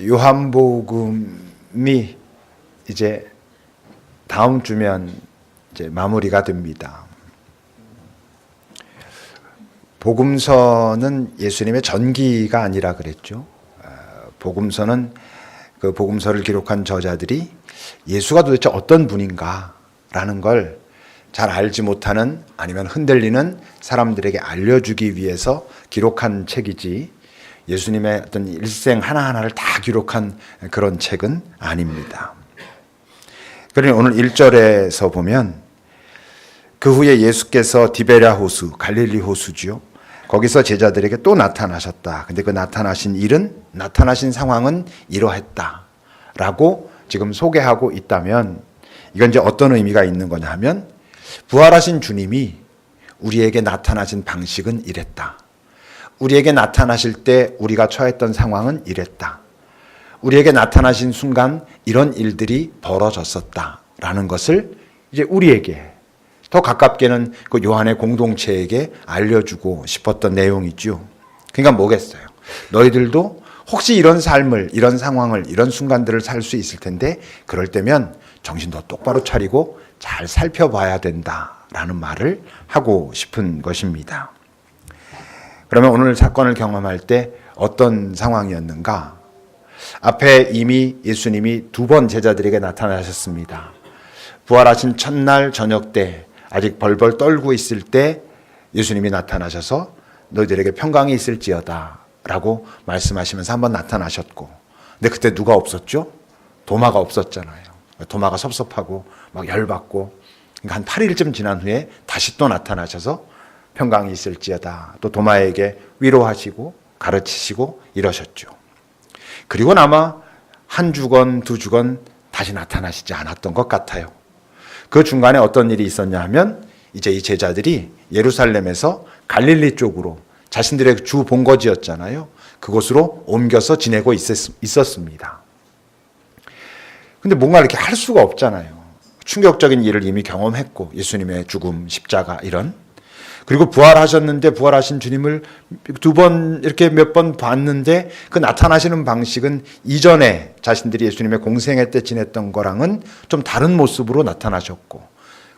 요한복음이 이제 다음 주면 이제 마무리가 됩니다. 복음서는 예수님의 전기가 아니라 그랬죠. 복음서는 그 복음서를 기록한 저자들이 예수가 도대체 어떤 분인가라는 걸 잘 알지 못하는 아니면 흔들리는 사람들에게 알려주기 위해서 기록한 책이지 예수님의 어떤 일생 하나하나를 다 기록한 그런 책은 아닙니다. 그러니 오늘 1절에서 보면 그 후에 예수께서 디베랴 호수, 갈릴리 호수지요. 거기서 제자들에게 또 나타나셨다. 근데 그 나타나신 상황은 이러했다라고 지금 소개하고 있다면 이건 이제 어떤 의미가 있는 거냐 하면 부활하신 주님이 우리에게 나타나신 방식은 이랬다. 우리에게 나타나실 때 우리가 처했던 상황은 이랬다. 우리에게 나타나신 순간 이런 일들이 벌어졌었다라는 것을 이제 우리에게 더 가깝게는 그 요한의 공동체에게 알려주고 싶었던 내용이죠. 그러니까 뭐겠어요? 너희들도 혹시 이런 삶을, 이런 상황을, 이런 순간들을 살 수 있을 텐데 그럴 때면 정신도 똑바로 차리고 잘 살펴봐야 된다라는 말을 하고 싶은 것입니다. 그러면 오늘 사건을 경험할 때 어떤 상황이었는가? 앞에 이미 예수님이 2번 제자들에게 나타나셨습니다. 부활하신 첫날 저녁 때 아직 벌벌 떨고 있을 때 예수님이 나타나셔서 너희들에게 평강이 있을지어다 라고 말씀하시면서 한번 나타나셨고, 근데 그때 누가 없었죠? 도마가 없었잖아요. 도마가 섭섭하고 막 열받고, 그러니까 한 8일쯤 지난 후에 다시 또 나타나셔서 평강이 있을지어다 또 도마에게 위로하시고 가르치시고 이러셨죠. 그리고 아마 한 주건 두 주건 다시 나타나시지 않았던 것 같아요. 그 중간에 어떤 일이 있었냐 하면 이제 이 제자들이 예루살렘에서 갈릴리 쪽으로 자신들의 주 본거지였잖아요. 그곳으로 옮겨서 지내고 있었습니다. 근데 뭔가 이렇게 할 수가 없잖아요. 충격적인 일을 이미 경험했고 예수님의 죽음, 십자가 이런. 그리고 부활하셨는데 부활하신 주님을 2번 이렇게 몇 번 봤는데 그 나타나시는 방식은 이전에 자신들이 예수님의 공생애 때 지냈던 거랑은 좀 다른 모습으로 나타나셨고,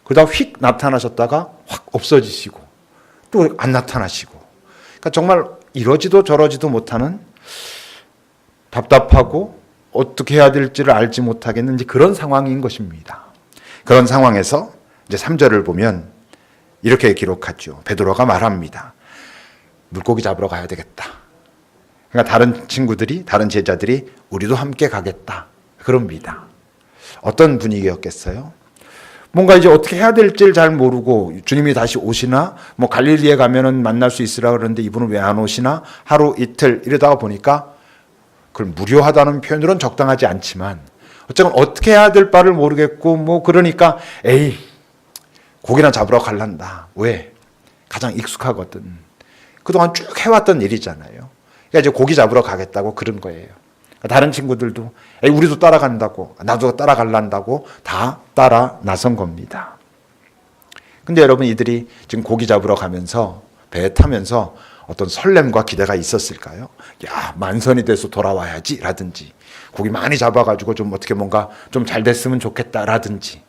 그러다 휙 나타나셨다가 확 없어지시고 또 안 나타나시고, 그러니까 정말 이러지도 저러지도 못하는, 답답하고 어떻게 해야 될지를 알지 못하겠는 그런 상황인 것입니다. 그런 상황에서 이제 3절을 보면 이렇게 기록하죠. 베드로가 말합니다. 물고기 잡으러 가야 되겠다. 그러니까 다른 친구들이, 다른 제자들이 우리도 함께 가겠다 그럽니다. 어떤 분위기였겠어요? 뭔가 이제 어떻게 해야 될지를 잘 모르고, 주님이 다시 오시나, 뭐 갈릴리에 가면은 만날 수 있으라 그러는데 이분은 왜 안 오시나, 하루 이틀 이러다가 보니까, 그걸 무료하다는 표현으로는 적당하지 않지만 어쨌든 어떻게 해야 될 바를 모르겠고, 뭐 그러니까 에이 고기나 잡으러 갈란다. 왜? 가장 익숙하거든. 그동안 쭉 해왔던 일이잖아요. 그러니까 이제 고기 잡으러 가겠다고 그런 거예요. 다른 친구들도 에이 우리도 따라간다고, 나도 따라갈란다고 다 따라 나선 겁니다. 근데 여러분, 이들이 지금 고기 잡으러 가면서 배에 타면서 어떤 설렘과 기대가 있었을까요? 야, 만선이 돼서 돌아와야지 라든지, 고기 많이 잡아가지고 좀 어떻게 뭔가 좀 잘 됐으면 좋겠다 라든지,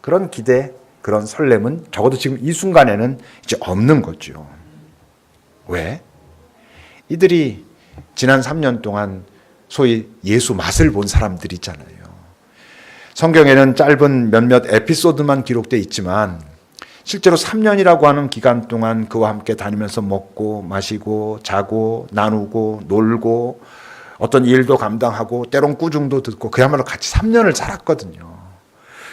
그런 기대, 그런 설렘은 적어도 지금 이 순간에는 이제 없는 거죠. 왜? 이들이 지난 3년 동안 소위 예수 맛을 본 사람들이잖아요. 성경에는 짧은 몇몇 에피소드만 기록되어 있지만 실제로 3년이라고 하는 기간 동안 그와 함께 다니면서 먹고 마시고 자고 나누고 놀고 어떤 일도 감당하고 때론 꾸중도 듣고 그야말로 같이 3년을 살았거든요.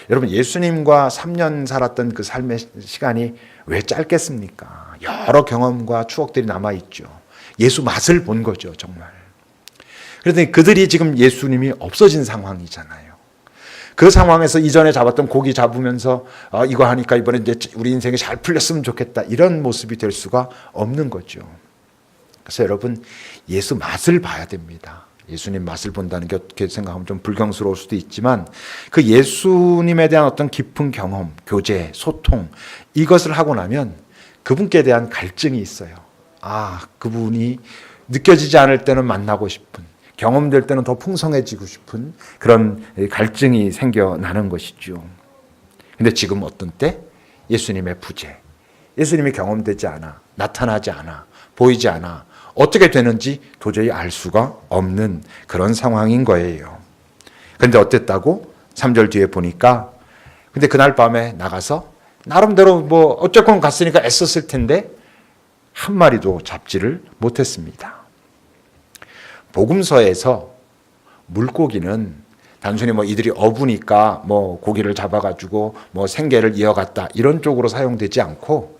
여러분, 예수님과 3년 살았던 그 삶의 시간이 왜 짧겠습니까? 여러 경험과 추억들이 남아있죠. 예수 맛을 본 거죠, 정말. 그런데 그들이 지금 예수님이 없어진 상황이잖아요. 그 상황에서 이전에 잡았던 고기 잡으면서 이거 하니까 이번에 이제 우리 인생이 잘 풀렸으면 좋겠다, 이런 모습이 될 수가 없는 거죠. 그래서 여러분, 예수 맛을 봐야 됩니다. 예수님 맛을 본다는 게 어떻게 생각하면 좀 불경스러울 수도 있지만 그 예수님에 대한 어떤 깊은 경험, 교제, 소통, 이것을 하고 나면 그분께 대한 갈증이 있어요. 아, 그분이 느껴지지 않을 때는 만나고 싶은, 경험될 때는 더 풍성해지고 싶은 그런 갈증이 생겨나는 것이죠. 근데 지금 어떤 때? 예수님의 부재. 예수님이 경험되지 않아, 나타나지 않아, 보이지 않아. 어떻게 되는지 도저히 알 수가 없는 그런 상황인 거예요. 그런데 어땠다고? 3절 뒤에 보니까 근데 그날 밤에 나가서 나름대로 뭐 어쨌건 갔으니까 애썼을 텐데 한 마리도 잡지를 못했습니다. 복음서에서 물고기는 단순히 뭐 이들이 어부니까 뭐 고기를 잡아가지고 뭐 생계를 이어갔다 이런 쪽으로 사용되지 않고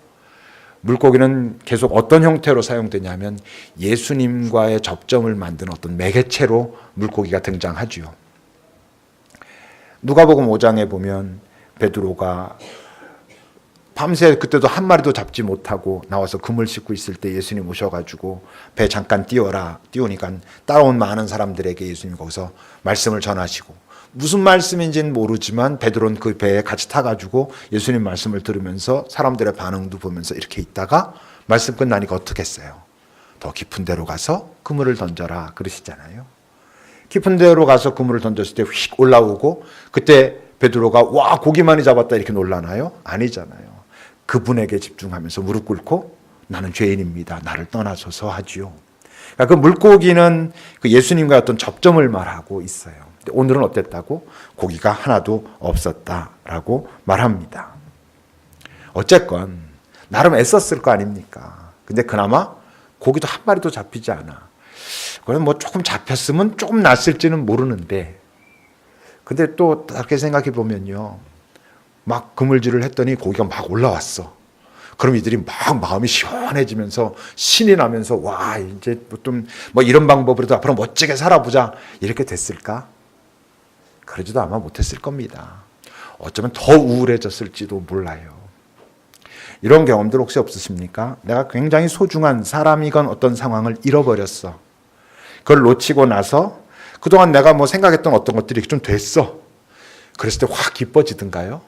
물고기는 계속 어떤 형태로 사용되냐면 예수님과의 접점을 만드는 어떤 매개체로 물고기가 등장하죠. 누가복음 5장에 보면 베드로가 밤새 그때도 한 마리도 잡지 못하고 나와서 그물 씻고 있을 때 예수님 오셔가지고 배 잠깐 띄우니까 따라온 많은 사람들에게 예수님 거기서 말씀을 전하시고 무슨 말씀인지는 모르지만 베드로는 그 배에 같이 타가지고 예수님 말씀을 들으면서 사람들의 반응도 보면서 이렇게 있다가 말씀 끝나니까 어떻게 했어요? 더 깊은 데로 가서 그물을 던져라 그러시잖아요. 깊은 데로 가서 그물을 던졌을 때 휙 올라오고 그때 베드로가 와 고기 많이 잡았다 이렇게 놀라나요? 아니잖아요. 그분에게 집중하면서 무릎 꿇고 나는 죄인입니다. 나를 떠나소서 하지요. 그러니까 그 물고기는 그 예수님과 어떤 접점을 말하고 있어요. 오늘은 어땠다고? 고기가 하나도 없었다라고 말합니다. 어쨌건 나름 애썼을 거 아닙니까? 근데 그나마 고기도 한 마리도 잡히지 않아. 그럼 뭐 조금 잡혔으면 조금 낫을지는 모르는데 근데 또 다르게 생각해 보면요. 막 그물질을 했더니 고기가 막 올라왔어. 그럼 이들이 막 마음이 시원해지면서 신이 나면서 와 이제 좀 뭐 이런 방법으로도 앞으로 멋지게 살아보자 이렇게 됐을까? 그러지도 아마 못했을 겁니다. 어쩌면 더 우울해졌을지도 몰라요. 이런 경험들 혹시 없으십니까? 내가 굉장히 소중한 사람이건 어떤 상황을 잃어버렸어. 그걸 놓치고 나서 그동안 내가 뭐 생각했던 어떤 것들이 좀 됐어. 그랬을 때 확 기뻐지던가요?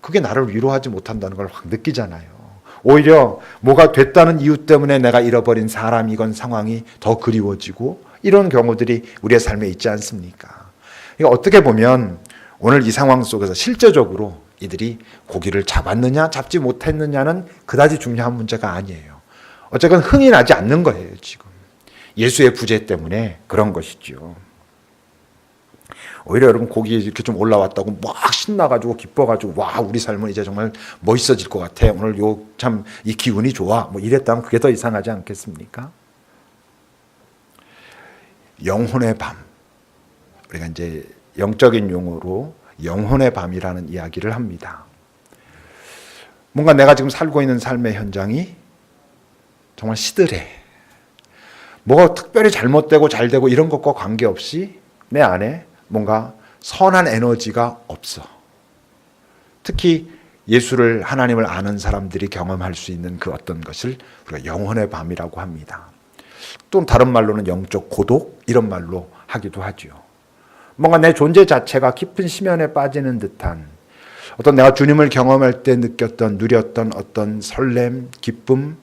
그게 나를 위로하지 못한다는 걸 확 느끼잖아요. 오히려 뭐가 됐다는 이유 때문에 내가 잃어버린 사람이건 상황이 더 그리워지고 이런 경우들이 우리의 삶에 있지 않습니까? 그러니까 어떻게 보면 오늘 이 상황 속에서 실제적으로 이들이 고기를 잡았느냐 잡지 못했느냐는 그다지 중요한 문제가 아니에요. 어쨌건 흥이 나지 않는 거예요. 지금 예수의 부재 때문에 그런 것이죠. 오히려 여러분 고기 이렇게 좀 올라왔다고 막 신나가지고 기뻐가지고 와 우리 삶은 이제 정말 멋있어질 것 같아. 오늘 요 참 이 기운이 좋아. 뭐 이랬다면 그게 더 이상하지 않겠습니까? 영혼의 밤. 우리가 이제 영적인 용어로 영혼의 밤이라는 이야기를 합니다. 뭔가 내가 지금 살고 있는 삶의 현장이 정말 시들해. 뭐가 특별히 잘못되고 잘되고 이런 것과 관계없이 내 안에 뭔가 선한 에너지가 없어. 특히 예수를 하나님을 아는 사람들이 경험할 수 있는 그 어떤 것을 우리가 영혼의 밤이라고 합니다. 또 다른 말로는 영적 고독 이런 말로 하기도 하죠. 뭔가 내 존재 자체가 깊은 심연에 빠지는 듯한 어떤 내가 주님을 경험할 때 느꼈던 누렸던 어떤 설렘, 기쁨,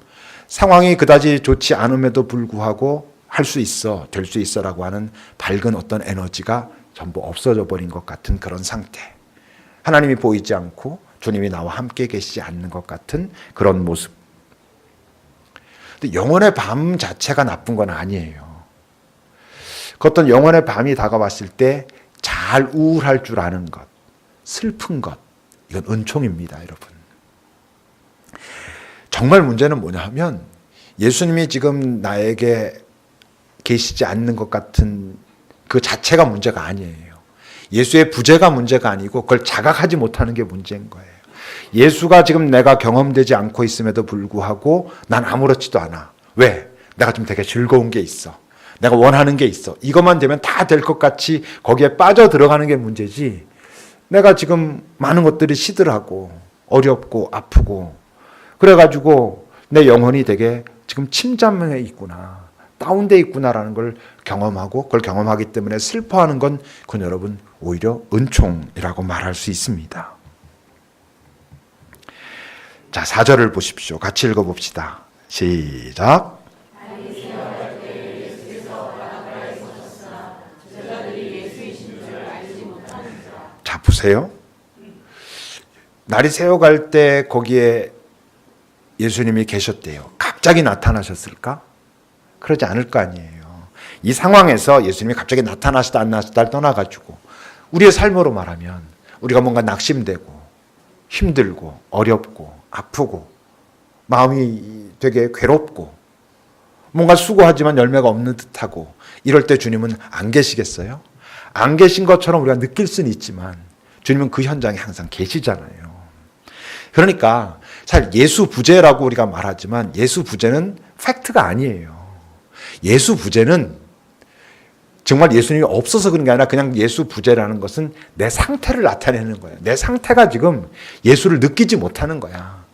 상황이 그다지 좋지 않음에도 불구하고 할 수 있어, 될 수 있어라고 하는 밝은 어떤 에너지가 전부 없어져 버린 것 같은 그런 상태. 하나님이 보이지 않고 주님이 나와 함께 계시지 않는 것 같은 그런 모습. 근데 영혼의 밤 자체가 나쁜 건 아니에요. 그 어떤 영혼의 밤이 다가왔을 때 잘 우울할 줄 아는 것, 슬픈 것, 이건 은총입니다, 여러분. 정말 문제는 뭐냐 하면 예수님이 지금 나에게 계시지 않는 것 같은 그 자체가 문제가 아니에요. 예수의 부재가 문제가 아니고 그걸 자각하지 못하는 게 문제인 거예요. 예수가 지금 내가 경험되지 않고 있음에도 불구하고 난 아무렇지도 않아. 왜? 내가 좀 되게 즐거운 게 있어. 내가 원하는 게 있어. 이것만 되면 다 될 것 같이 거기에 빠져 들어가는 게 문제지. 내가 지금 많은 것들이 시들하고 어렵고 아프고 그래가지고 내 영혼이 되게 지금 침잠해 있구나. 다운돼 있구나라는 걸 경험하고 그걸 경험하기 때문에 슬퍼하는 건 그건 여러분 오히려 은총이라고 말할 수 있습니다. 자, 4절을 보십시오. 같이 읽어봅시다. 시작. 보세요. 날이 새어갈 때 거기에 예수님이 계셨대요. 갑자기 나타나셨을까? 그러지 않을 거 아니에요. 이 상황에서 예수님이 갑자기 나타나시다 안 나시다를 떠나가지고 우리의 삶으로 말하면 우리가 뭔가 낙심되고 힘들고 어렵고 아프고 마음이 되게 괴롭고 뭔가 수고하지만 열매가 없는 듯하고 이럴 때 주님은 안 계시겠어요? 안 계신 것처럼 우리가 느낄 수는 있지만 주님은 그 현장에 항상 계시잖아요. 그러니까 사실 예수 부재라고 우리가 말하지만 예수 부재는 팩트가 아니에요. 예수 부재는 정말 예수님이 없어서 그런 게 아니라 그냥 예수 부재라는 것은 내 상태를 나타내는 거예요. 내 상태가 지금 예수를 느끼지 못하는 거야.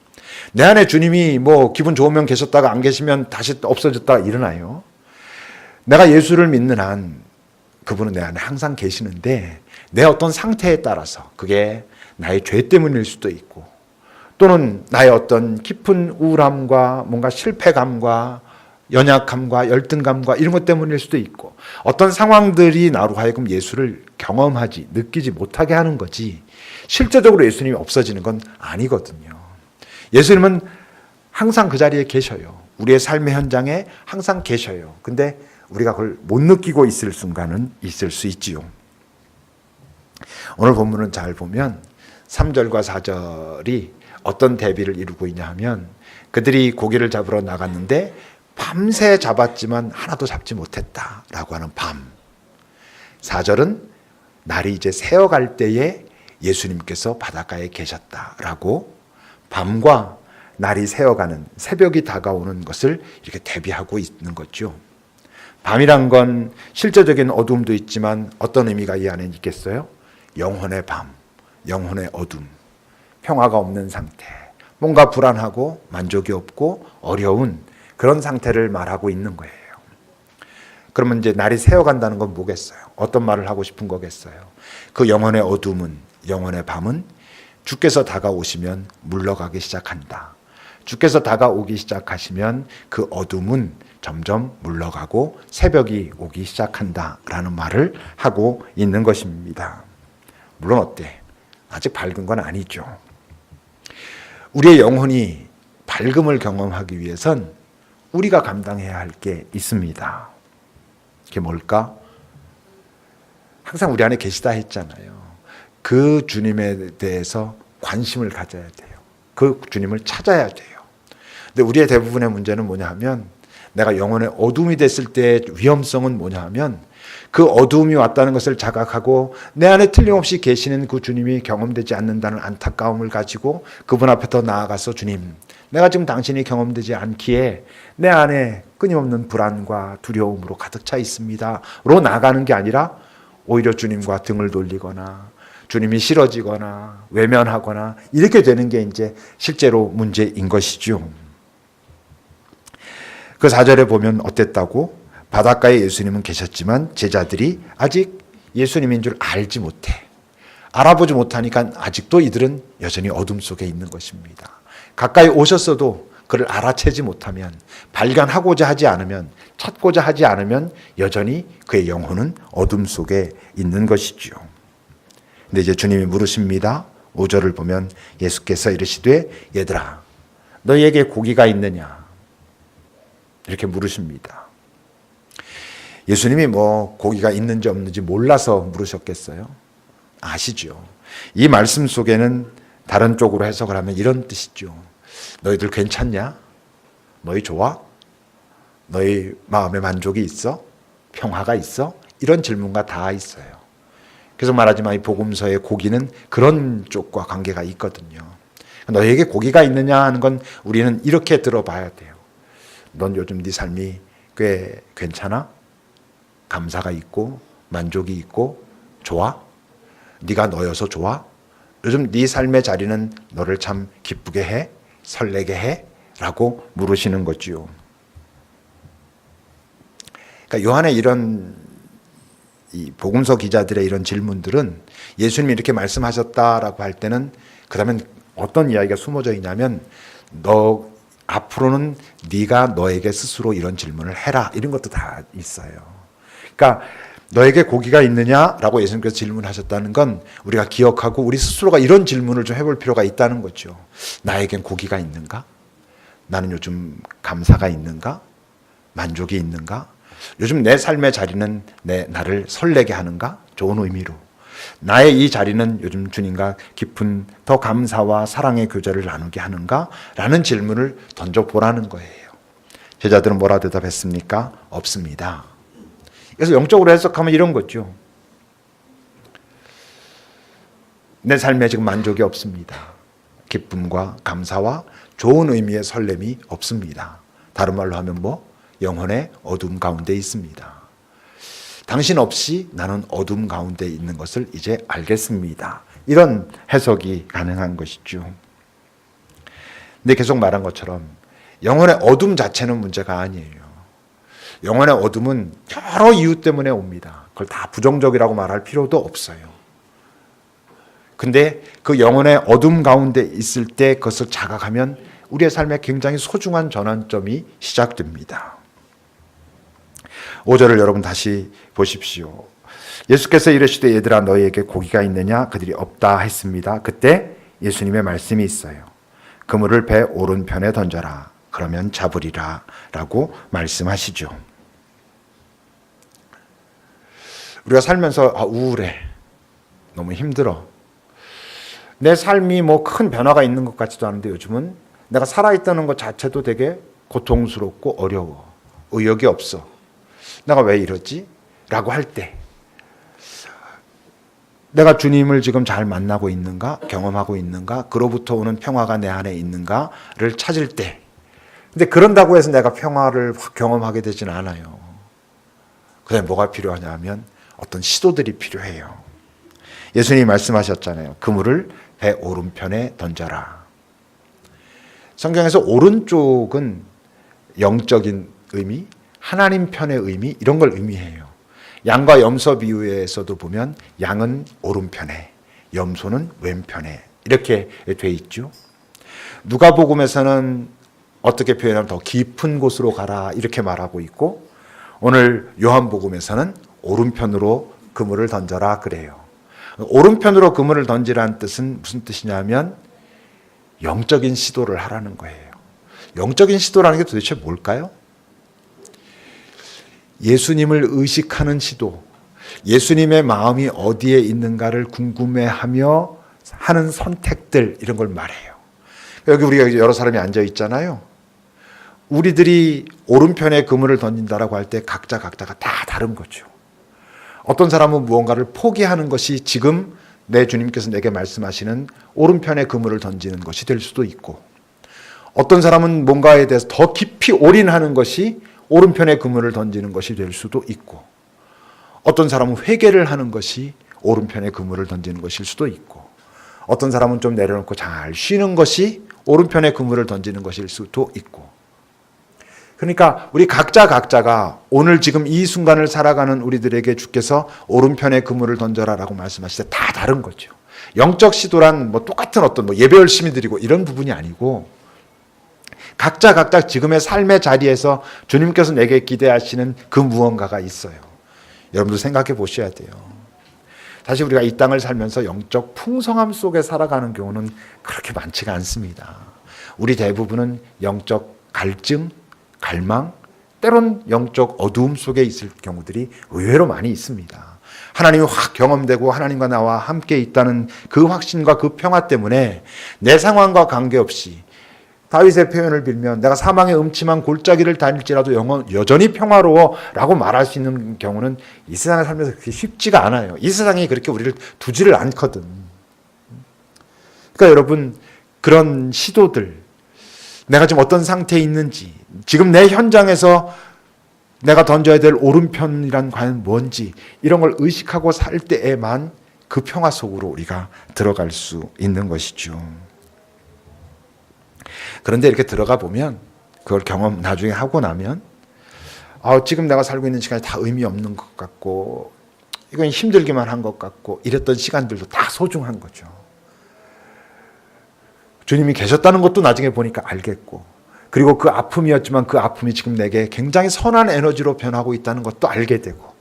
내 안에 주님이 뭐 기분 좋으면 계셨다가 안 계시면 다시 없어졌다가 일어나요. 내가 예수를 믿는 한 그분은 내 안에 항상 계시는데 내 어떤 상태에 따라서 그게 나의 죄 때문일 수도 있고 또는 나의 어떤 깊은 우울함과 뭔가 실패감과 연약함과 열등감과 이런 것 때문일 수도 있고 어떤 상황들이 나로 하여금 예수를 경험하지 느끼지 못하게 하는 거지 실제적으로 예수님이 없어지는 건 아니거든요. 예수님은 항상 그 자리에 계셔요. 우리의 삶의 현장에 항상 계셔요. 근데 우리가 그걸 못 느끼고 있을 순간은 있을 수 있지요. 오늘 본문은 잘 보면 3절과 4절이 어떤 대비를 이루고 있냐 하면 그들이 고기를 잡으러 나갔는데 밤새 잡았지만 하나도 잡지 못했다라고 하는 밤. 4절은 날이 이제 새어갈 때에 예수님께서 바닷가에 계셨다라고 밤과 날이 새어가는 새벽이 다가오는 것을 이렇게 대비하고 있는 거죠. 밤이란 건 실제적인 어둠도 있지만 어떤 의미가 이 안에 있겠어요? 영혼의 밤, 영혼의 어둠, 평화가 없는 상태, 뭔가 불안하고 만족이 없고 어려운 그런 상태를 말하고 있는 거예요. 그러면 이제 날이 새어간다는 건 뭐겠어요? 어떤 말을 하고 싶은 거겠어요? 그 영혼의 어둠은, 영혼의 밤은 주께서 다가오시면 물러가기 시작한다. 주께서 다가오기 시작하시면 그 어둠은 점점 물러가고 새벽이 오기 시작한다라는 말을 하고 있는 것입니다. 물론 어때? 아직 밝은 건 아니죠. 우리의 영혼이 밝음을 경험하기 위해선 우리가 감당해야 할 게 있습니다. 그게 뭘까? 항상 우리 안에 계시다 했잖아요. 그 주님에 대해서 관심을 가져야 돼요. 그 주님을 찾아야 돼요. 근데 우리의 대부분의 문제는 뭐냐 하면 내가 영혼의 어둠이 됐을 때의 위험성은 뭐냐 하면 그 어둠이 왔다는 것을 자각하고 내 안에 틀림없이 계시는 그 주님이 경험되지 않는다는 안타까움을 가지고 그분 앞에 더 나아가서 주님, 내가 지금 당신이 경험되지 않기에 내 안에 끊임없는 불안과 두려움으로 가득 차 있습니다. 로 나가는 게 아니라 오히려 주님과 등을 돌리거나 주님이 싫어지거나 외면하거나 이렇게 되는 게 이제 실제로 문제인 것이죠. 그 4절에 보면 어땠다고? 바닷가에 예수님은 계셨지만 제자들이 아직 예수님인 줄 알지 못해. 알아보지 못하니까 아직도 이들은 여전히 어둠 속에 있는 것입니다. 가까이 오셨어도 그를 알아채지 못하면, 발견하고자 하지 않으면, 찾고자 하지 않으면 여전히 그의 영혼은 어둠 속에 있는 것이지요. 근데 이제 주님이 물으십니다. 5절을 보면 예수께서 이르시되 얘들아 너희에게 고기가 있느냐 이렇게 물으십니다. 예수님이 뭐 고기가 있는지 없는지 몰라서 물으셨겠어요? 아시죠? 이 말씀 속에는 다른 쪽으로 해석을 하면 이런 뜻이죠. 너희들 괜찮냐? 너희 좋아? 너희 마음에 만족이 있어? 평화가 있어? 이런 질문과 다 있어요. 그래서 말하지만 이 복음서의 고기는 그런 쪽과 관계가 있거든요. 너희에게 고기가 있느냐 하는 건 우리는 이렇게 들어봐야 돼요. 넌 요즘 네 삶이 꽤 괜찮아? 감사가 있고 만족이 있고 좋아? 네가 너여서 좋아? 요즘 네 삶의 자리는 너를 참 기쁘게 해? 설레게 해? 라고 물으시는 거지요. 그러니까 요한의 이런 이 복음서 기자들의 이런 질문들은 예수님이 이렇게 말씀하셨다라고 할 때는 그다음엔 어떤 이야기가 숨어져 있냐면 너 앞으로는 네가 너에게 스스로 이런 질문을 해라 이런 것도 다 있어요. 그러니까 너에게 고기가 있느냐라고 예수님께서 질문하셨다는 건 우리가 기억하고 우리 스스로가 이런 질문을 좀 해볼 필요가 있다는 거죠. 나에겐 고기가 있는가? 나는 요즘 감사가 있는가? 만족이 있는가? 요즘 내 삶의 자리는 나를 설레게 하는가? 좋은 의미로. 나의 이 자리는 요즘 주님과 깊은 더 감사와 사랑의 교제를 나누게 하는가? 라는 질문을 던져보라는 거예요. 제자들은 뭐라 대답했습니까? 없습니다. 그래서 영적으로 해석하면 이런 거죠. 내 삶에 지금 만족이 없습니다. 기쁨과 감사와 좋은 의미의 설렘이 없습니다. 다른 말로 하면 영혼의 어둠 가운데 있습니다. 당신 없이 나는 어둠 가운데 있는 것을 이제 알겠습니다. 이런 해석이 가능한 것이죠. 근데 계속 말한 것처럼 영혼의 어둠 자체는 문제가 아니에요. 영혼의 어둠은 여러 이유 때문에 옵니다. 그걸 다 부정적이라고 말할 필요도 없어요. 근데 그 영혼의 어둠 가운데 있을 때 그것을 자각하면 우리의 삶에 굉장히 소중한 전환점이 시작됩니다. 5절을 여러분 다시 보십시오. 예수께서 이르시되 얘들아 너희에게 고기가 있느냐? 그들이 없다 했습니다. 그때 예수님의 말씀이 있어요. 그물을 배 오른편에 던져라. 그러면 잡으리라 라고 말씀하시죠. 우리가 살면서 우울해. 너무 힘들어. 내 삶이 큰 변화가 있는 것 같지도 않은데 요즘은 내가 살아있다는 것 자체도 되게 고통스럽고 어려워. 의욕이 없어. 내가 왜 이러지? 라고 할 때 내가 주님을 지금 잘 만나고 있는가? 경험하고 있는가? 그로부터 오는 평화가 내 안에 있는가를 찾을 때 근데 그런다고 해서 내가 평화를 경험하게 되진 않아요. 그다음에 뭐가 필요하냐면 어떤 시도들이 필요해요. 예수님이 말씀하셨잖아요. 그물을 배 오른편에 던져라. 성경에서 오른쪽은 영적인 의미, 하나님 편의 의미 이런 걸 의미해요. 양과 염소 비유에서도 보면 양은 오른편에, 염소는 왼편에 이렇게 돼 있죠. 누가복음에서는 어떻게 표현하면 더 깊은 곳으로 가라 이렇게 말하고 있고 오늘 요한복음에서는 오른편으로 그물을 던져라 그래요. 오른편으로 그물을 던지라는 뜻은 무슨 뜻이냐면 영적인 시도를 하라는 거예요. 영적인 시도라는 게 도대체 뭘까요? 예수님을 의식하는 시도, 예수님의 마음이 어디에 있는가를 궁금해하며 하는 선택들 이런 걸 말해요. 여기 우리가 여러 사람이 앉아 있잖아요. 우리들이 오른편에 그물을 던진다라고 할 때 각자가 다 다른 거죠. 어떤 사람은 무언가를 포기하는 것이 지금 내 주님께서 내게 말씀하시는 오른편에 그물을 던지는 것이 될 수도 있고 어떤 사람은 뭔가에 대해서 더 깊이 올인하는 것이 오른편에 그물을 던지는 것이 될 수도 있고 어떤 사람은 회개를 하는 것이 오른편에 그물을 던지는 것일 수도 있고 어떤 사람은 좀 내려놓고 잘 쉬는 것이 오른편에 그물을 던지는 것일 수도 있고 그러니까 우리 각자가 오늘 지금 이 순간을 살아가는 우리들에게 주께서 오른편에 그물을 던져라라고 말씀하실 때 다 다른 거죠. 영적 시도란 똑같은 어떤 예배 열심히 드리고 이런 부분이 아니고 각자 지금의 삶의 자리에서 주님께서 내게 기대하시는 그 무언가가 있어요. 여러분도 생각해 보셔야 돼요. 사실 우리가 이 땅을 살면서 영적 풍성함 속에 살아가는 경우는 그렇게 많지가 않습니다. 우리 대부분은 영적 갈증, 갈망, 때론 영적 어두움 속에 있을 경우들이 의외로 많이 있습니다. 하나님이 확 경험되고 하나님과 나와 함께 있다는 그 확신과 그 평화 때문에 내 상황과 관계없이 다윗의 표현을 빌면 내가 사망의 음침한 골짜기를 다닐지라도 여전히 평화로워라고 말할 수 있는 경우는 이 세상에 살면서 그렇게 쉽지가 않아요. 이 세상이 그렇게 우리를 두지를 않거든. 그러니까 여러분 그런 시도들 내가 지금 어떤 상태에 있는지 지금 내 현장에서 내가 던져야 될 오른편이란 과연 뭔지 이런 걸 의식하고 살 때에만 그 평화 속으로 우리가 들어갈 수 있는 것이죠. 그런데 이렇게 들어가 보면 그걸 경험 나중에 하고 나면 지금 내가 살고 있는 시간이 다 의미 없는 것 같고 이건 힘들기만 한 것 같고 이랬던 시간들도 다 소중한 거죠. 주님이 계셨다는 것도 나중에 보니까 알겠고 그리고 그 아픔이었지만 그 아픔이 지금 내게 굉장히 선한 에너지로 변하고 있다는 것도 알게 되고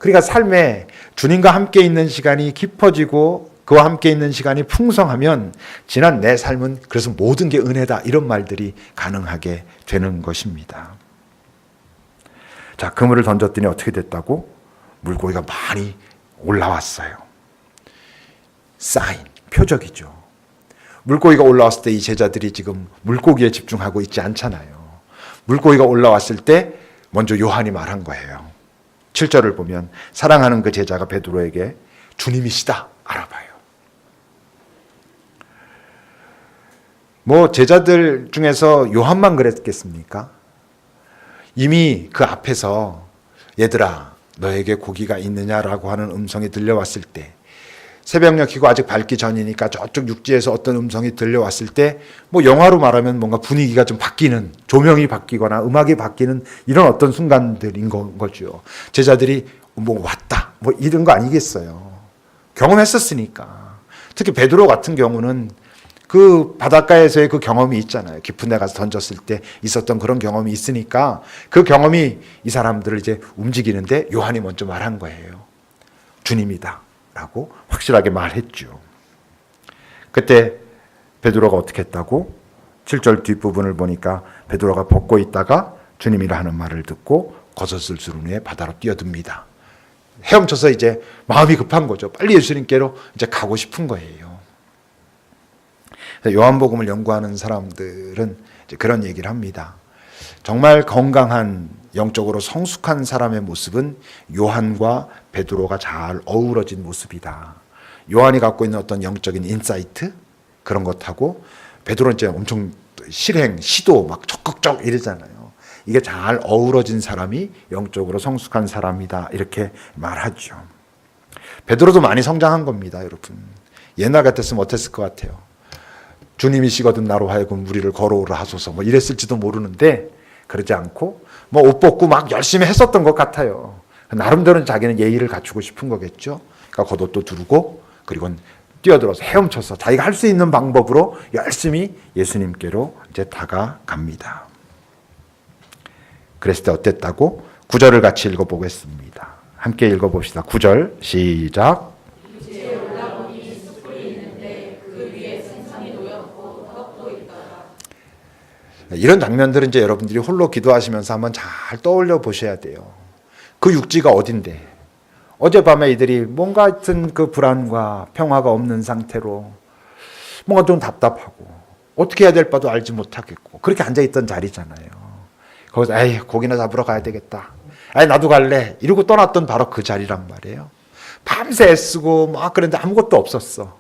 그러니까 삶에 주님과 함께 있는 시간이 깊어지고 그와 함께 있는 시간이 풍성하면 지난 내 삶은 그래서 모든 게 은혜다 이런 말들이 가능하게 되는 것입니다. 자, 그물을 던졌더니 어떻게 됐다고? 물고기가 많이 올라왔어요. 사인, 표적이죠. 물고기가 올라왔을 때 이 제자들이 지금 물고기에 집중하고 있지 않잖아요. 물고기가 올라왔을 때 먼저 요한이 말한 거예요. 7절을 보면 사랑하는 그 제자가 베드로에게 주님이시다 알아봐요. 뭐 제자들 중에서 요한만 그랬겠습니까? 이미 그 앞에서 얘들아 너에게 고기가 있느냐라고 하는 음성이 들려왔을 때, 새벽녘 이고 아직 밝기 전이니까 저쪽 육지에서 어떤 음성이 들려왔을 때, 뭐 영화로 말하면 뭔가 분위기가 좀 바뀌는, 조명이 바뀌거나 음악이 바뀌는 이런 어떤 순간들인 거죠. 제자들이 뭐 왔다 뭐 이런 거 아니겠어요. 경험했었으니까. 특히 베드로 같은 경우는 그 바닷가에서의 그 경험이 있잖아요. 깊은 데 가서 던졌을 때 있었던 그런 경험이 있으니까 그 경험이 이 사람들을 이제 움직이는데 요한이 먼저 말한 거예요. 주님이다 라고 확실하게 말했죠. 그때 베드로가 어떻게 했다고? 7절 뒷부분을 보니까 베드로가 벗고 있다가 주님이라 하는 말을 듣고 겉옷을 두른 후에 바다로 뛰어듭니다. 헤엄쳐서 이제 마음이 급한 거죠. 빨리 예수님께로 이제 가고 싶은 거예요. 요한복음을 연구하는 사람들은 이제 그런 얘기를 합니다. 정말 건강한 영적으로 성숙한 사람의 모습은 요한과 베드로가 잘 어우러진 모습이다. 요한이 갖고 있는 어떤 영적인 인사이트 그런 것하고 베드로는 이제 엄청 실행, 시도 막 적극적 이러잖아요. 이게 잘 어우러진 사람이 영적으로 성숙한 사람이다 이렇게 말하죠. 베드로도 많이 성장한 겁니다, 여러분. 옛날 같았으면 어땠을 것 같아요? 주님이시거든 나로 하여금 우리를 걸어오라 하소서 뭐 이랬을지도 모르는데 그러지 않고 뭐 옷 벗고 막 열심히 했었던 것 같아요. 나름대로는 자기는 예의를 갖추고 싶은 거겠죠. 그러니까 겉옷도 두르고 그리고 뛰어들어서 헤엄쳐서 자기가 할 수 있는 방법으로 열심히 예수님께로 이제 다가갑니다. 그랬을 때 어땠다고? 9절을 같이 읽어보겠습니다. 함께 읽어봅시다. 9절 시작. 이런 장면들은 이제 여러분들이 홀로 기도하시면서 한번 잘 떠올려 보셔야 돼요. 그 육지가 어딘데? 어젯밤에 이들이 뭔가 같은 그 불안과 평화가 없는 상태로 뭔가 좀 답답하고 어떻게 해야 될 바도 알지 못하겠고 그렇게 앉아있던 자리잖아요. 거기서 에이 고기나 잡으러 가야 되겠다. 에이 나도 갈래. 이러고 떠났던 바로 그 자리란 말이에요. 밤새 애쓰고 막 그랬는데 아무것도 없었어.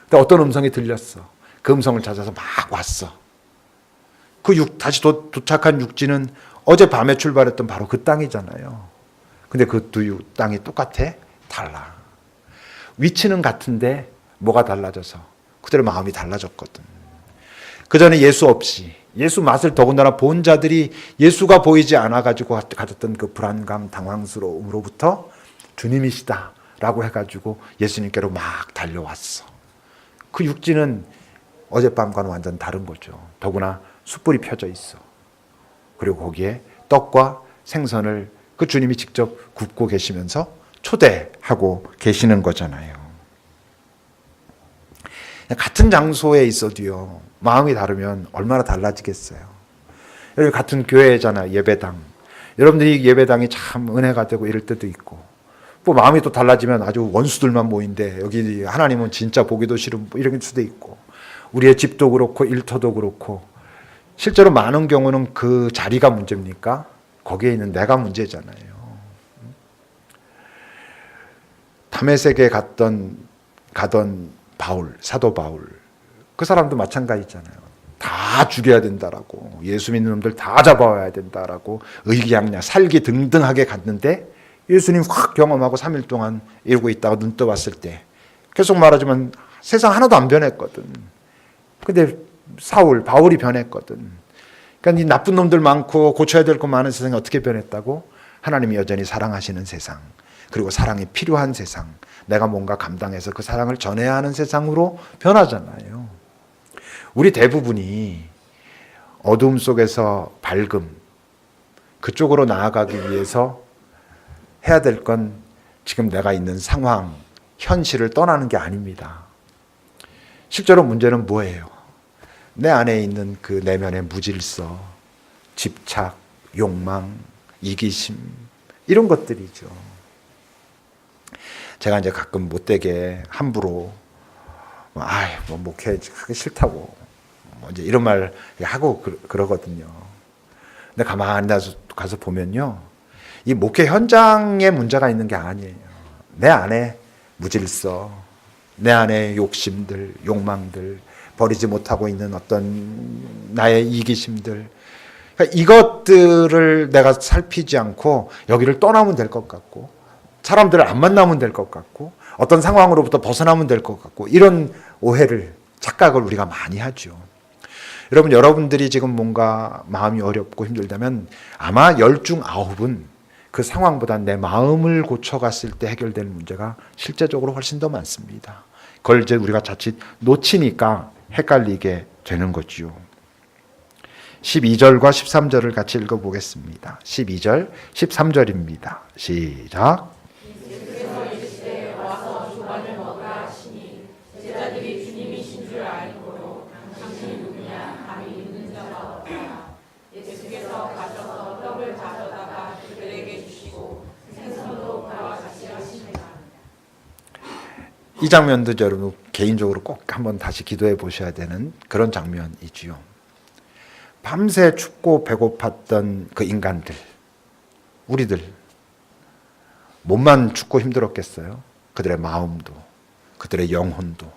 근데 어떤 음성이 들렸어. 그 음성을 찾아서 막 왔어. 다시 도착한 육지는 어젯밤에 출발했던 바로 그 땅이잖아요. 근데 그 두 땅이 똑같아? 달라. 위치는 같은데 뭐가 달라져서 그들의 마음이 달라졌거든. 그 전에 예수 없이 예수 맛을 더군다나 본 자들이 예수가 보이지 않아가지고 가졌던 그 불안감, 당황스러움으로부터 주님이시다라고 해가지고 예수님께로 막 달려왔어. 그 육지는 어젯밤과는 완전 다른 거죠. 더구나 숯불이 펴져 있어. 그리고 거기에 떡과 생선을 그 주님이 직접 굽고 계시면서 초대하고 계시는 거잖아요. 같은 장소에 있어도요, 마음이 다르면 얼마나 달라지겠어요. 여러분 같은 교회잖아요, 예배당. 여러분들이 예배당이 참 은혜가 되고 이럴 때도 있고, 뭐 마음이 또 달라지면 아주 원수들만 모인데 여기 하나님은 진짜 보기도 싫은 뭐 이런 수도 있고, 우리의 집도 그렇고 일터도 그렇고, 실제로 많은 경우는 그 자리가 문제입니까? 거기에 있는 내가 문제잖아요. 다메섹에 가던 바울, 사도 바울, 그 사람도 마찬가지잖아요. 다 죽여야 된다라고, 예수 믿는 놈들 다 잡아와야 된다라고 의기양양 살기 등등하게 갔는데 예수님 확 경험하고 3일 동안 이러고 있다가 눈 떠봤을 때 계속 말하자면 세상 하나도 안 변했거든. 근데 바울이 변했거든. 그러니까 이 나쁜 놈들 많고 고쳐야 될 거 많은 세상이 어떻게 변했다고? 하나님이 여전히 사랑하시는 세상, 그리고 사랑이 필요한 세상, 내가 뭔가 감당해서 그 사랑을 전해야 하는 세상으로 변하잖아요. 우리 대부분이 어두움 속에서 밝음, 그쪽으로 나아가기 위해서 해야 될 건 지금 내가 있는 상황, 현실을 떠나는 게 아닙니다. 실제로 문제는 뭐예요? 내 안에 있는 그 내면의 무질서, 집착, 욕망, 이기심, 이런 것들이죠. 제가 이제 가끔 못되게 함부로 목회 하기 싫다고 이제 이런 말 하고 그러거든요. 근데 가만히 가서 보면요, 이 목회 현장에 문제가 있는 게 아니에요. 내 안에 무질서, 내 안에 욕심들, 욕망들, 버리지 못하고 있는 어떤 나의 이기심들, 그러니까 이것들을 내가 살피지 않고 여기를 떠나면 될 것 같고, 사람들을 안 만나면 될 것 같고, 어떤 상황으로부터 벗어나면 될 것 같고, 이런 오해를, 착각을 우리가 많이 하죠. 여러분, 여러분들이 지금 뭔가 마음이 어렵고 힘들다면 아마 10 중 9은 그 상황보다 내 마음을 고쳐갔을 때 해결될 문제가 실제적으로 훨씬 더 많습니다. 그걸 이제 우리가 자칫 놓치니까 헷갈리게 되는 거지요. 12절과 13절을 같이 읽어보겠습니다. 12절, 13절입니다. 시작. 이 장면도 여러분 개인적으로 꼭 한번 다시 기도해 보셔야 되는 그런 장면이지요. 밤새 춥고 배고팠던 그 인간들, 우리들, 몸만 춥고 힘들었겠어요? 그들의 마음도, 그들의 영혼도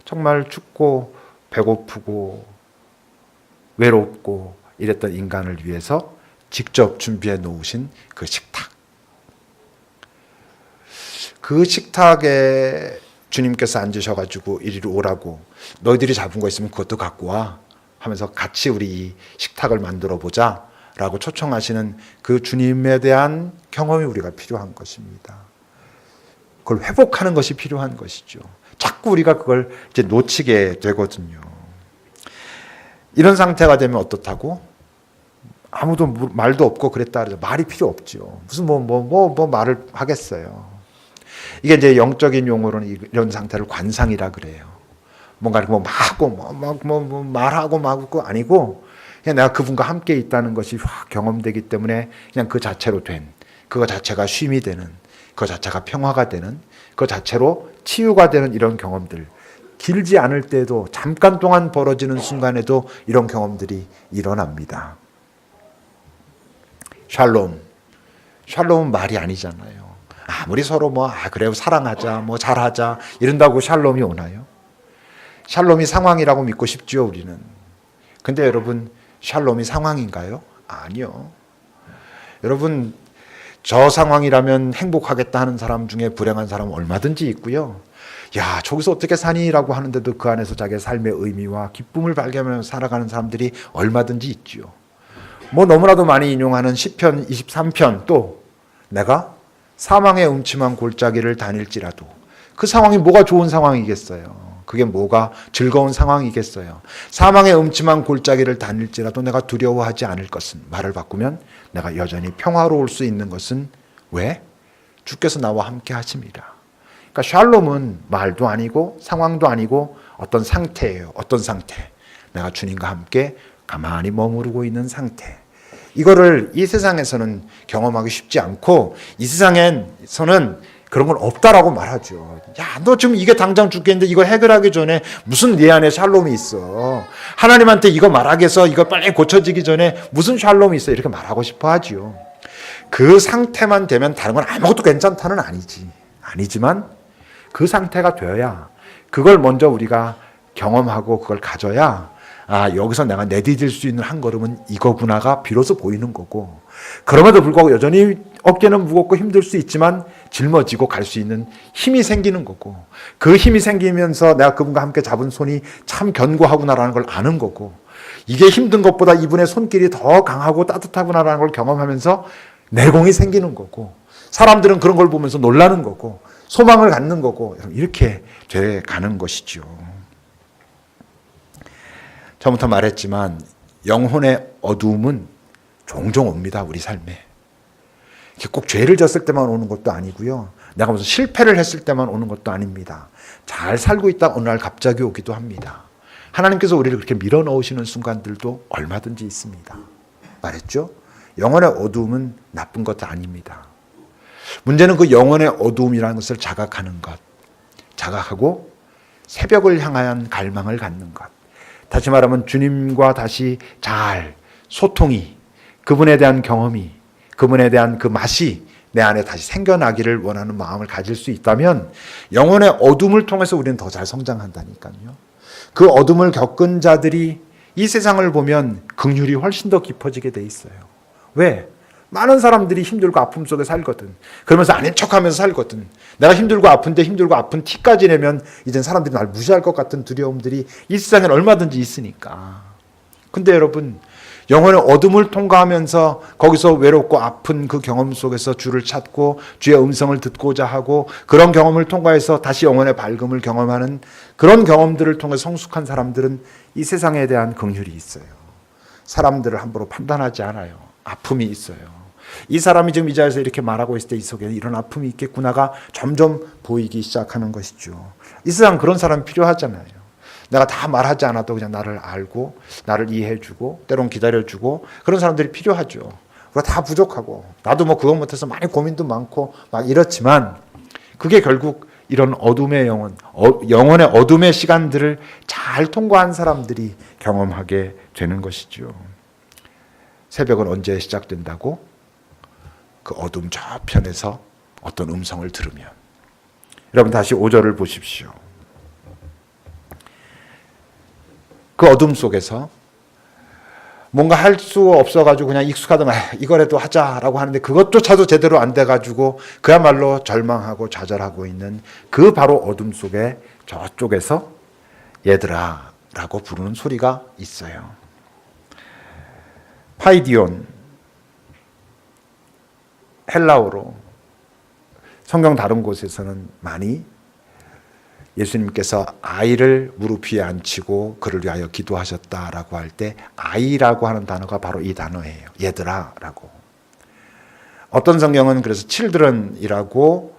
정말 춥고 배고프고 외롭고 이랬던 인간을 위해서 직접 준비해 놓으신 그 식탁. 그 식탁에 주님께서 앉으셔가지고 이리로 오라고, 너희들이 잡은 거 있으면 그것도 갖고 와 하면서 같이 우리 이 식탁을 만들어 보자 라고 초청하시는 그 주님에 대한 경험이 우리가 필요한 것입니다. 그걸 회복하는 것이 필요한 것이죠. 자꾸 우리가 그걸 이제 놓치게 되거든요. 이런 상태가 되면 어떻다고? 아무도 말도 없고 그랬다 그래서 말이 필요 없죠. 무슨 말을 하겠어요. 이게 이제 영적인 용어로는 이런 상태를 관상이라 그래요. 뭔가 말하고 막 아니고, 그냥 내가 그분과 함께 있다는 것이 확 경험되기 때문에 그냥 그 자체로 된, 그거 자체가 쉼이 되는, 그거 자체가 평화가 되는, 그거 자체로 치유가 되는 이런 경험들. 길지 않을 때도 잠깐 동안 벌어지는 순간에도 이런 경험들이 일어납니다. 샬롬은 말이 아니잖아요. 아무리 서로 그래요, 사랑하자, 잘하자 이런다고 샬롬이 오나요? 샬롬이 상황이라고 믿고 싶죠, 우리는. 근데 여러분, 샬롬이 상황인가요? 아니요. 여러분, 저 상황이라면 행복하겠다 하는 사람 중에 불행한 사람은 얼마든지 있고요. 야, 저기서 어떻게 사니라고 하는데도 그 안에서 자기의 삶의 의미와 기쁨을 발견하면서 살아가는 사람들이 얼마든지 있죠. 너무나도 많이 인용하는 시편 23편, 또 내가 사망의 음침한 골짜기를 다닐지라도, 그 상황이 뭐가 좋은 상황이겠어요? 그게 뭐가 즐거운 상황이겠어요? 사망의 음침한 골짜기를 다닐지라도 내가 두려워하지 않을 것은, 말을 바꾸면 내가 여전히 평화로울 수 있는 것은 왜? 주께서 나와 함께 하십니다. 그러니까 샬롬은 말도 아니고 상황도 아니고 어떤 상태예요. 어떤 상태? 내가 주님과 함께 가만히 머무르고 있는 상태. 이거를 이 세상에서는 경험하기 쉽지 않고, 이 세상에서는 그런 건 없다라고 말하죠. 야, 너 지금 이게 당장 죽겠는데 이거 해결하기 전에 무슨 네 안에 샬롬이 있어? 하나님한테 이거 말하기 위해서 이거 빨리 고쳐지기 전에 무슨 샬롬이 있어? 이렇게 말하고 싶어 하지요. 그 상태만 되면 다른 건 아무것도 괜찮다는 아니지만 그 상태가 되어야, 그걸 먼저 우리가 경험하고 그걸 가져야, 여기서 내가 내디딜 수 있는 한 걸음은 이거구나가 비로소 보이는 거고, 그럼에도 불구하고 여전히 어깨는 무겁고 힘들 수 있지만 짊어지고 갈 수 있는 힘이 생기는 거고, 그 힘이 생기면서 내가 그분과 함께 잡은 손이 참 견고하구나라는 걸 아는 거고, 이게 힘든 것보다 이분의 손길이 더 강하고 따뜻하구나라는 걸 경험하면서 내공이 생기는 거고, 사람들은 그런 걸 보면서 놀라는 거고, 소망을 갖는 거고, 이렇게 돼 가는 것이죠. 처음부터 말했지만 영혼의 어두움은 종종 옵니다, 우리 삶에. 꼭 죄를 졌을 때만 오는 것도 아니고요. 내가 무슨 실패를 했을 때만 오는 것도 아닙니다. 잘 살고 있다 어느 날 갑자기 오기도 합니다. 하나님께서 우리를 그렇게 밀어넣으시는 순간들도 얼마든지 있습니다. 말했죠? 영혼의 어두움은 나쁜 것도 아닙니다. 문제는 그 영혼의 어두움이라는 것을 자각하는 것, 자각하고 새벽을 향한 갈망을 갖는 것. 다시 말하면 주님과 다시 잘 소통이, 그분에 대한 경험이, 그분에 대한 그 맛이 내 안에 다시 생겨나기를 원하는 마음을 가질 수 있다면 영혼의 어둠을 통해서 우리는 더 잘 성장한다니까요. 그 어둠을 겪은 자들이 이 세상을 보면 긍휼이 훨씬 더 깊어지게 돼 있어요. 왜? 많은 사람들이 힘들고 아픔 속에 살거든. 그러면서 아닌 척하면서 살거든. 내가 힘들고 아픈데 힘들고 아픈 티까지 내면 이젠 사람들이 날 무시할 것 같은 두려움들이 이 세상엔 얼마든지 있으니까. 근데 여러분, 영혼의 어둠을 통과하면서 거기서 외롭고 아픈 그 경험 속에서 주를 찾고 주의 음성을 듣고자 하고 그런 경험을 통과해서 다시 영혼의 밝음을 경험하는 그런 경험들을 통해 성숙한 사람들은 이 세상에 대한 긍휼이 있어요. 사람들을 함부로 판단하지 않아요. 아픔이 있어요. 이 사람이 지금 이 자리에서 이렇게 말하고 있을 때 이 속에 이런 아픔이 있겠구나가 점점 보이기 시작하는 것이죠. 이 세상 그런 사람이 필요하잖아요. 내가 다 말하지 않아도 그냥 나를 알고 나를 이해해주고 때론 기다려주고 그런 사람들이 필요하죠. 우리가 다 부족하고 나도 뭐 그것 못해서 많이 고민도 많고 막 이렇지만 그게 결국 이런 어둠의 영혼의 어둠의 시간들을 잘 통과한 사람들이 경험하게 되는 것이죠. 새벽은 언제 시작된다고? 그 어둠 저편에서 어떤 음성을 들으면. 여러분 다시 5절을 보십시오. 그 어둠 속에서 뭔가 할 수 없어가지고 그냥 익숙하던 이거라도 하자라고 하는데 그것조차도 제대로 안 돼가지고 그야말로 절망하고 좌절하고 있는 그 바로 어둠 속에 저쪽에서 얘들아 라고 부르는 소리가 있어요. 파이디온, 헬라어로 성경 다른 곳에서는 많이 예수님께서 아이를 무릎 위에 앉히고 그를 위하여 기도하셨다라고 할 때 아이라고 하는 단어가 바로 이 단어예요. 얘들아 라고. 어떤 성경은 그래서 children이라고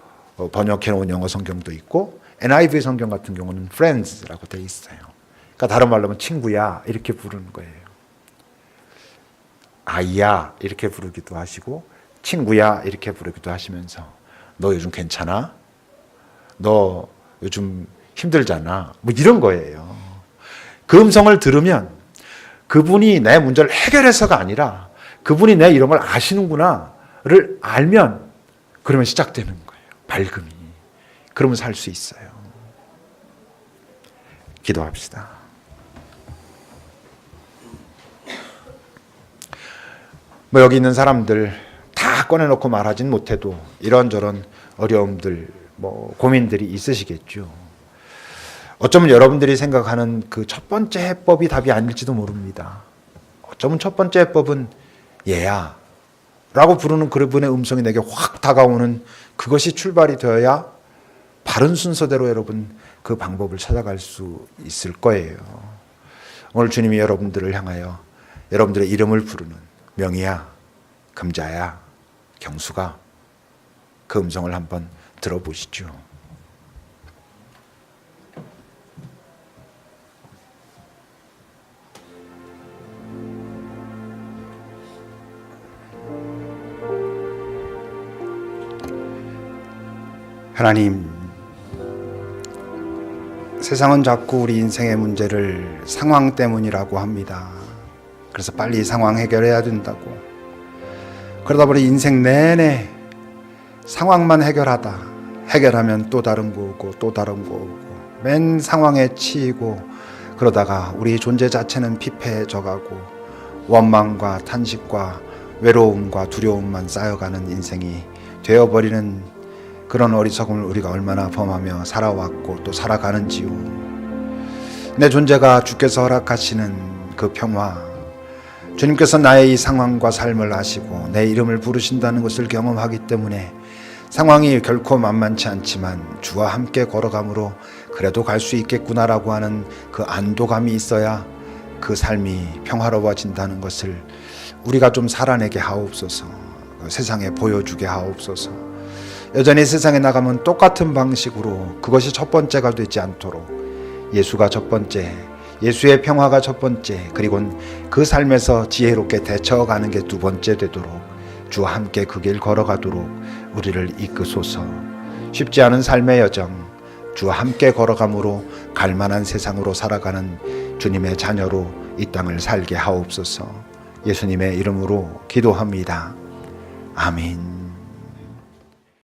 번역해 놓은 영어 성경도 있고 NIV 성경 같은 경우는 friends라고 되어 있어요. 그러니까 다른 말로 하면 친구야 이렇게 부르는 거예요. 아이야 이렇게 부르기도 하시고 친구야 이렇게 부르기도 하시면서 너 요즘 괜찮아? 너 요즘 힘들잖아. 뭐 이런 거예요. 그 음성을 들으면 그분이 내 문제를 해결해서가 아니라 그분이 내 이런 걸 아시는구나를 알면 그러면 시작되는 거예요. 밝음이. 그러면 살 수 있어요. 기도합시다. 뭐 여기 있는 사람들 다 꺼내놓고 말하진 못해도 이런저런 어려움들 뭐 고민들이 있으시겠죠. 어쩌면 여러분들이 생각하는 그 첫 번째 해법이 답이 아닐지도 모릅니다. 어쩌면 첫 번째 해법은 얘야 라고 부르는 그분의 음성이 내게 확 다가오는 그것이 출발이 되어야 바른 순서대로 여러분 그 방법을 찾아갈 수 있을 거예요. 오늘 주님이 여러분들을 향하여 여러분들의 이름을 부르는 명희야, 금자야, 경수가 그 음성을 한번 들어보시죠. 하나님, 세상은 자꾸 우리 인생의 문제를 상황 때문이라고 합니다. 그래서 빨리 상황 해결해야 된다고. 그러다 보니 인생 내내 상황만 해결하면 또 다른 거 오고 또 다른 거 오고 맨 상황에 치이고 그러다가 우리 존재 자체는 피폐해져 가고 원망과 탄식과 외로움과 두려움만 쌓여가는 인생이 되어버리는 그런 어리석음을 우리가 얼마나 범하며 살아왔고 또 살아가는지요. 내 존재가 주께서 허락하시는 그 평화, 주님께서 나의 이 상황과 삶을 아시고 내 이름을 부르신다는 것을 경험하기 때문에 상황이 결코 만만치 않지만 주와 함께 걸어감으로 그래도 갈 수 있겠구나라고 하는 그 안도감이 있어야 그 삶이 평화로워진다는 것을 우리가 좀 살아내게 하옵소서. 세상에 보여주게 하옵소서. 여전히 세상에 나가면 똑같은 방식으로 그것이 첫 번째가 되지 않도록 예수가 첫 번째, 예수의 평화가 첫 번째, 그리고 그 삶에서 지혜롭게 대처가는 게 두 번째 되도록 주와 함께 그 길 걸어가도록 우리를 이끄소서. 쉽지 않은 삶의 여정, 주와 함께 걸어감으로 갈만한 세상으로 살아가는 주님의 자녀로 이 땅을 살게 하옵소서. 예수님의 이름으로 기도합니다. 아멘.